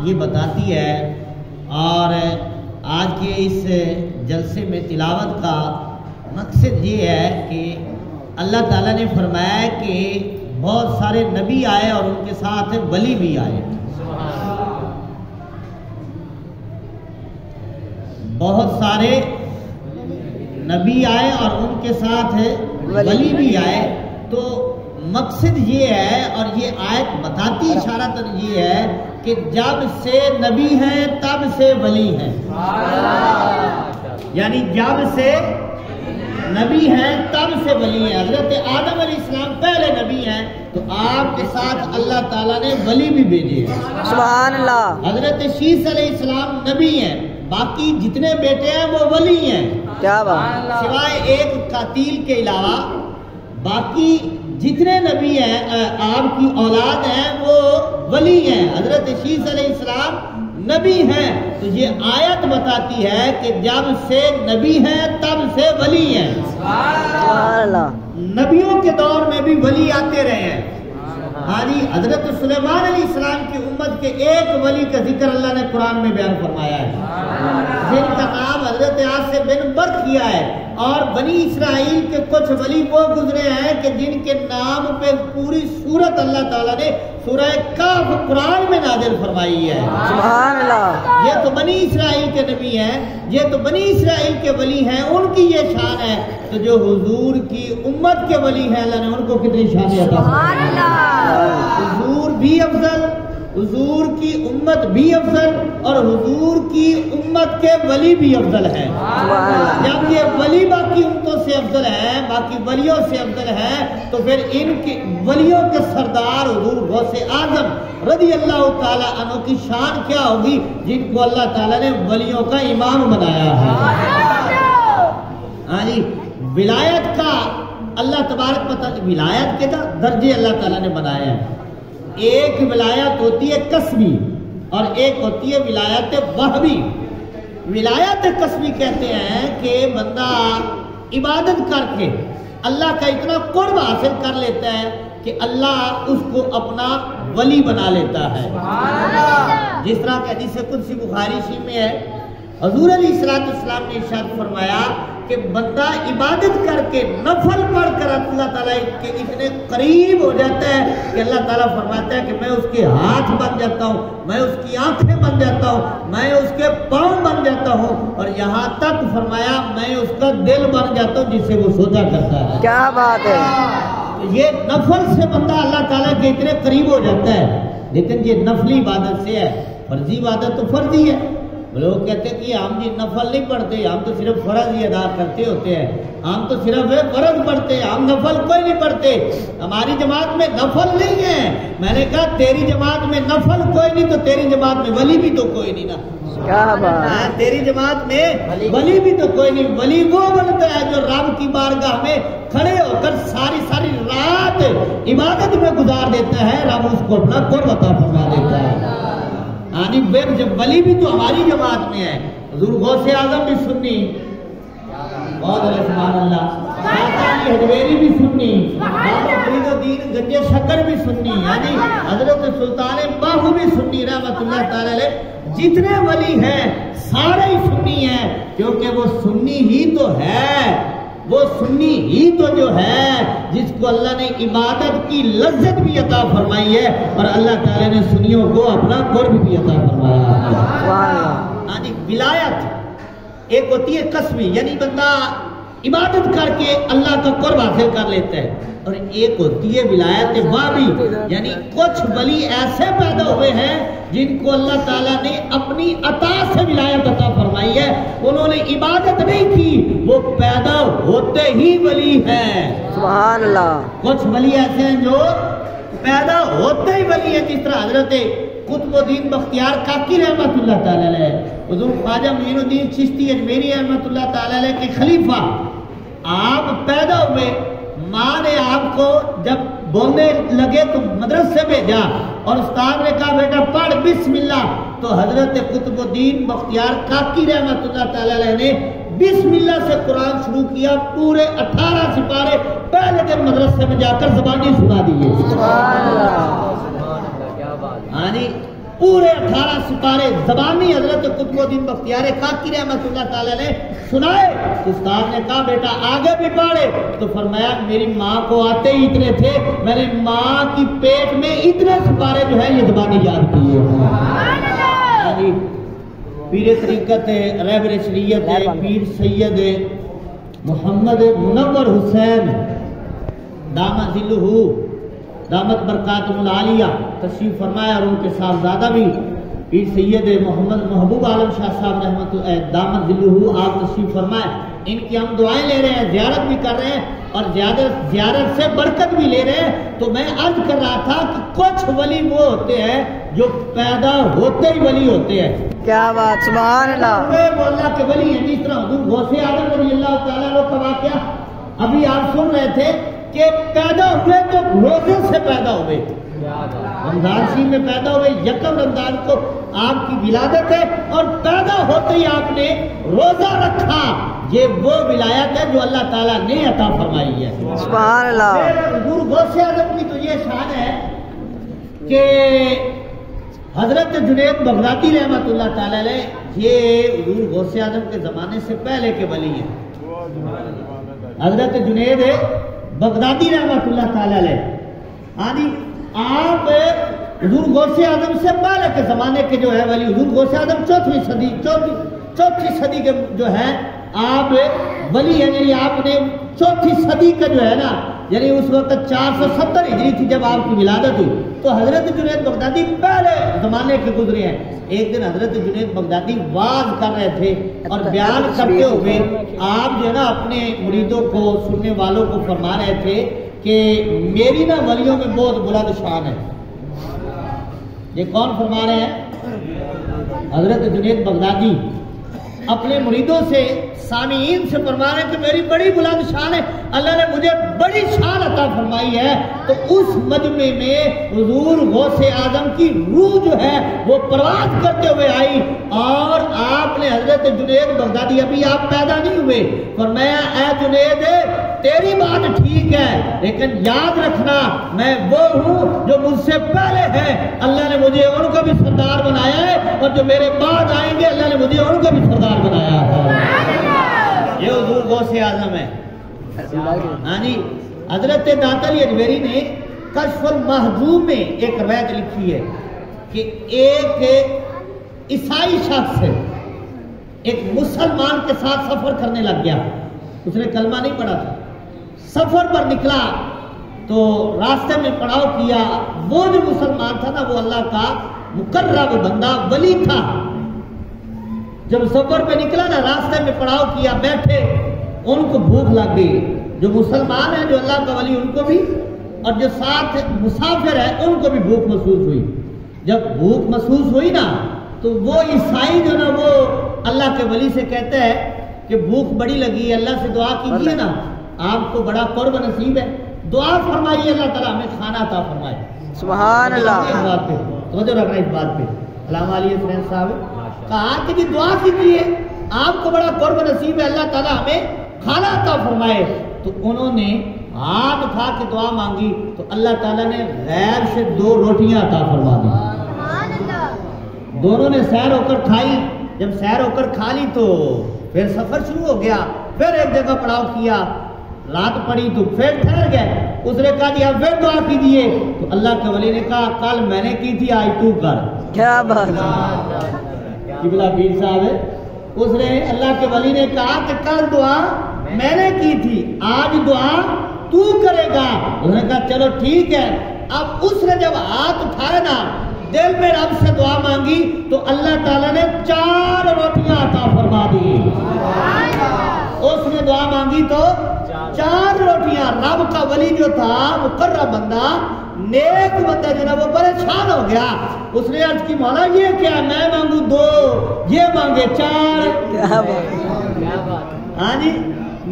یہ بتاتی ہے، اور آج کے اس جلسے میں تلاوت کا مقصد یہ ہے کہ اللہ تعالیٰ نے فرمایا کہ بہت سارے نبی آئے اور ان کے ساتھ ولی بھی آئے. بہت سارے نبی آئے اور ان کے ساتھ ولی بھی آئے. تو مقصد یہ ہے اور یہ آیت بتاتی اشارتاً یہ ہے کہ جب سے نبی ہیں تب سے ولی ہیں. یعنی جب سے نبی ہیں تب سے ولی ہیں. حضرت آدم علیہ السلام پہلے نبی ہیں تو آپ کے ساتھ اللہ تعالیٰ نے ولی بھی بھیجے ہیں. سبحان اللہ. حضرت شیس علیہ السلام نبی ہیں، باقی جتنے بیٹے ہیں وہ ولی ہیں. کیا بات. سوائے ایک قاتل کے علاوہ باقی جتنے نبی ہیں آپ کی اولاد ہیں وہ ولی ہیں. حضرت شیس علیہ السلام نبی ہیں. تو یہ آیت بتاتی ہے کہ جب سے نبی ہیں تب سے ولی ہیں. سبحان اللہ. نبیوں کے دور میں بھی ولی آتے رہے ہیں. ہاں جی، حضرت سلیمان علیہ السلام کی امت کے ایک ولی کا ذکر اللہ نے قرآن میں بیان فرمایا ہے، جن کا نام حضرت عاصم بن برقیہ ہے. اور بنی اسرائیل کے کچھ ولی وہ گزرے ہیں کہ جن کے نام پہ پوری سورت اللہ تعالیٰ نے سورہ کہف قرآن میں نازل فرمائی ہے. سبحان اللہ. یہ تو بنی اسرائیل کے نبی ہیں، یہ تو بنی اسرائیل کے ولی ہیں، ان کی یہ شان ہے. تو جو حضور کی امت کے ولی ہیں اللہ نے ان کو کتنی شان عطا فرمائی. حضور بھی افضل، حضور کی امت بھی افضل، اور حضور کی امت کے ولی بھی افضل ہیں. جب یہ ولی باقی امتوں سے افضل ہیں، باقی ولیوں سے افضل ہیں، تو پھر ان کے ولیوں کے سردار حضور غوث اعظم رضی اللہ تعالیٰ عنہ کی شان کیا ہوگی، جن کو اللہ تعالیٰ نے ولیوں کا امام بنایا ہے. ہاں جی، ولایت کا اللہ تبارک ولایت کے درجے اللہ تعالیٰ نے بنائے ہیں. ایک ولایت ہوتی ہے کسبی اور ایک ہوتی ہے ولایت وہبی. ولایت کسبی کہتے ہیں کہ بندہ عبادت کر کے اللہ کا اتنا قرب حاصل کر لیتا ہے کہ اللہ اس کو اپنا ولی بنا لیتا ہے. جس طرح کہ حدیث قدسی بخاری شریف میں ہے، حضور علیہ السلام نے ارشاد فرمایا کہ بندہ عبادت کر کے نفل پڑھ کر اللہ تعالیٰ کے اتنے قریب ہو جاتا ہے کہ اللہ تعالیٰ فرماتا ہے کہ میں اس کے ہاتھ بن جاتا ہوں، میں اس کی آنکھیں بن جاتا ہوں، میں اس کے پاؤں بن جاتا ہوں، اور یہاں تک فرمایا میں اس کا دل بن جاتا ہوں جس سے وہ سوچا کرتا ہے. کیا بات ہے. یہ نفل سے بندہ اللہ تعالیٰ کے اتنے قریب ہو جاتا ہے. لیکن یہ نفلی عبادت سے ہے. فرضی عبادت تو فرضی ہے. لوگ کہتے ہیں کہ ہم جی نفل نہیں پڑھتے، ہم تو صرف فرض ہی ادا کرتے ہوتے ہیں، ہم تو صرف فرض پڑھتے ہیں، ہم نفل کوئی نہیں پڑھتے، ہماری جماعت میں نفل نہیں ہے. میں نے کہا تیری جماعت میں نفل کوئی نہیں تو تیری جماعت میں ولی بھی تو کوئی نہیں نا. کیا بات. تیری جماعت میں ولی بھی تو کوئی نہیں. ولی وہ بنتا ہے جو رب کی بارگاہ میں کھڑے ہو کر ساری رات عبادت میں گزار دیتا ہے، رب اس کو اپنا قرب عطا فرما دیتا ہے. یعنی جب ولی بھی تو ہماری جماعت میں ہے. حضور غوث اعظم بھی سنی، بہت سبحان اللہ، حجویری بھی سنی، بابا فرید الدین گنجے شکر بھی سنی، یعنی حضرت سلطان باہو بھی سنی رحمت اللہ تعالی علیہ. جتنے ولی ہیں سارے ہی سنی ہیں، کیونکہ وہ سنی ہی تو ہے، وہ سنی ہی تو جو ہے جس کو اللہ نے عبادت کی لذت بھی عطا فرمائی ہے، اور اللہ تعالیٰ نے سنیوں کو اپنا قرب بھی عطا فرمایا ہے. ہاں جی، ولایت ایک ہوتی ہے قسمی، یعنی بندہ عبادت کر کے اللہ کا قرب حاصل کر لیتا ہے، اور ایک ہوتی ہے ولایت وابی، یعنی کچھ ولی ایسے پیدا ہوئے ہیں جن کو اللہ تعالیٰ نے اپنی عطا سے ولایت عطا فرمائی ہے. انہوں نے عبادت نہیں کی، وہ پیدا ہوتے ہی ولی ہیں. سبحان اللہ. کچھ ولی ایسے ہیں جو پیدا ہوتے ہی ولی ہیں، جس طرح حضرت قطب الدین بختیار کاکی رحمت اللہ تعالیٰ علیہ، حضور خواجہ معین الدین چشتی اجمیری رحمت اللہ تعالیٰ علیہ کے خلیفہ. آپ پیدا ہوئے، ماں نے آپ کو جب بولنے لگے تو مدرسے بھیجا، اور استاد نے کہا بیٹا پڑھ بسم اللہ، تو حضرت قطب الدین بختیار کاکی رحمت اللہ تعالیٰ علیہ نے بسم اللہ سے قرآن شروع کیا. پورے 18 سپارے پہلے دن مدرسے میں جا کر زبانی سنا دیے. ہاں جی، پورے 18 سپارے زبانی حضرت قطب الدین بختیار کاکی رحمۃ اللہ تعالی نے سنائے. استاد نے کہا بیٹا آگے بھی پڑھے. تو فرمایا میری ماں کو آتے ہی اتنے تھے, میں نے ماں کی پیٹ میں اتنے سپارے جو ہے یہ زبانی یاد کیے. پیر طریقت رہبر شریعت پیر سید محمد منور حسین دامت ذلہ دامت برکاتہ العالیہ تشریف فرمایا, اور ان کے صاحبزادہ بھی پیر سید محمد محبوب عالم شاہ صاحب رحمت دامت ذلہ آپ تشریف فرمائے. ان کی ہم دعائیں لے رہے ہیں, زیارت بھی کر رہے ہیں, اور زیارت سے برکت بھی لے رہے ہیں. تو میں عرض کر رہا تھا کہ کچھ ولی وہ ہوتے ہیں جو پیدا ہوتے ہی ولی ہوتے ہیں. کیا بات, سبحان اللہ. وہ اللہ کے ولی ہیں. جس طرح حضور غوث اعظم رضی اللہ تعالیٰ عنہ کا واقعہ ابھی آپ سن رہے تھے کہ پیدا ہوئے تو روزے سے پیدا ہوئے, رمضان شریف میں پیدا ہوئے. یکم رمضان کو آپ کی ولادت ہے, اور پیدا ہوتے ہی آپ نے روزہ رکھا. یہ وہ ولایت ہے جو اللہ تعالیٰ نے عطا فرمائی ہے. سبحان اللہ. حضور غوث اعظم کی تو یہ شان ہے کہ حضرت جنید بغدادی رحمۃ اللہ تعالی علیہ یہ حضور غوث اعظم کے زمانے سے پہلے کے ولی ہیں. حضرت جنید بغدادی رحمۃ اللہ تعالی علیہ, ہاں جی, آپ حضور غوث اعظم سے پہلے کے زمانے کے جو ہے ولی. حضور غوث اعظم چوتھی صدی کے جو ہے آپ ولی ہیں. یعنی آپ نے چوتھی صدی کا جو ہے نا, یعنی اس وقت 470 ہجری تھی جب آپ کی ولادت ہوئی. تو حضرت جنید بغدادی پہلے زمانے کے گزرے ہیں. ایک دن حضرت جنید بغدادی واز کر رہے تھے, اور بیان کرتے ہوئے آپ جو ہے نا اپنے مریدوں کو, سننے والوں کو فرما رہے تھے کہ میری نا ولیوں میں بہت بلند شان ہے. یہ کون فرما رہے ہیں؟ حضرت جنید بغدادی اپنے مریدوں سے, سامعین سے فرما رہے ہیں کہ میری بڑی بلند شان ہے, اللہ نے مجھے بڑی شان عطا فرمائی ہے. تو اس مجمع میں حضور غوث اعظم کی روح جو ہے وہ پرواز کرتے ہوئے آئی, اور آپ نے حضرت جنید بغدادی, ابھی آپ پیدا نہیں ہوئے, فرمایا اے جنید تیری بات ٹھیک ہے, لیکن یاد رکھنا میں وہ ہوں جو مجھ سے پہلے ہے, اللہ نے مجھے ان کو بھی سردار بنایا ہے, اور جو میرے بعد آئیں گے اللہ نے مجھے ان کو بھی سردار بنایا ہے. یہ حضور غوث اعظم ہے. ہاں جی, حضرت دانت علی اجمیری نے کشف المحجوب میں ایک روایت لکھی ہے کہ ایک عیسائی شخص ایک مسلمان کے ساتھ سفر کرنے لگ گیا. اس نے کلمہ نہیں پڑھا تھا, سفر پر نکلا تو راستے میں پڑاؤ کیا. وہ جو مسلمان تھا نا وہ اللہ کا مقرب بندہ ولی تھا. جب سفر پہ نکلا نا, راستے میں پڑاؤ کیا, بیٹھے, ان کو بھوک لگ گئی. جو مسلمان ہیں, جو اللہ کا ولی, ان کو بھی, اور جو ساتھ مسافر ہے ان کو بھی بھوک محسوس ہوئی. جب بھوک محسوس ہوئی نا تو وہ عیسائی جو نا وہ اللہ کے ولی سے کہتے ہیں کہ بھوک بڑی لگی ہے, اللہ سے دعا کیجیے نا, آپ کو بڑا قرب نصیب ہے, دعا فرمائیے اللہ تعالیٰ ہمیں کھانا عطا فرمائے. سبحان اللہ. اس بات پہ توجہ رکھنا, اس بات پہ علامہ علی حسین صاحب کہا کہ جی دعا کیجیے, آپ کو بڑا قرب نصیب ہے, اللہ تعالیٰ ہمیں کھانا عطا فرمائے. تو انہوں نے ہاتھ اٹھا کے دعا مانگی تو اللہ تعالیٰ نے غیر سے 2 روٹیاں عطا فرما دی. دونوں نے سیر ہو کر کھائی. جب سیر ہو کر کھا لی تو پھر سفر شروع ہو گیا. پھر ایک جگہ پڑاؤ کیا, رات پڑی تو پھر ٹھہر گئے. اس نے کہا دیا پھر دعا کیجیے. تو اللہ کے ولی نے کہا کل میں نے کی تھی, آج تو کر. کیا بات. قبلہ پیر صاحب ہے, اس نے اللہ کے ولی نے کہا کہ کل دعا میں نے کی تھی, آج دعا تو کرے گا. اس نے کہا چلو ٹھیک ہے. اب اس نے جب ہاتھ اٹھایا نا, دل میں رب سے دعا مانگی تو اللہ تعالیٰ نے 4 روٹیاں عطا فرما دی. اس نے دعا مانگی تو 4 روٹیاں. رب کا ولی جو تھا, مقرب بندہ, نیک بندہ جو نا وہ پریشان ہو گیا. اس نے عرض کی مولا یہ کیا, میں مانگوں 2, یہ مانگے 4. کیا بات. ہاں جی,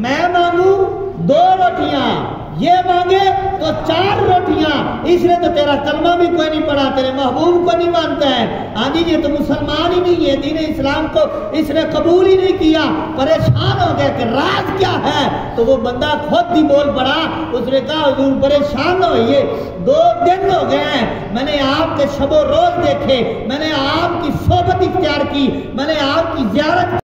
میں مانگوں 2 روٹیاں, یہ مانگے تو 4 روٹیاں. اس نے تو تیرا کلمہ بھی کوئی نہیں پڑھا, تیرے محبوب کو نہیں مانتا ہے. ہاں جی, یہ تو مسلمان ہی نہیں ہے دین اسلام کو اس نے قبول ہی نہیں کیا، پریشان ہو گیا کہ راز کیا ہے، تو وہ بندہ خود ہی بول پڑا، اس نے کہا حضور پریشان نہ ہوئیے، 2 دن ہو گئے ہیں میں نے آپ کے شب و روز دیکھے، میں نے آپ کی صحبت اختیار کی، میں نے آپ کی زیارت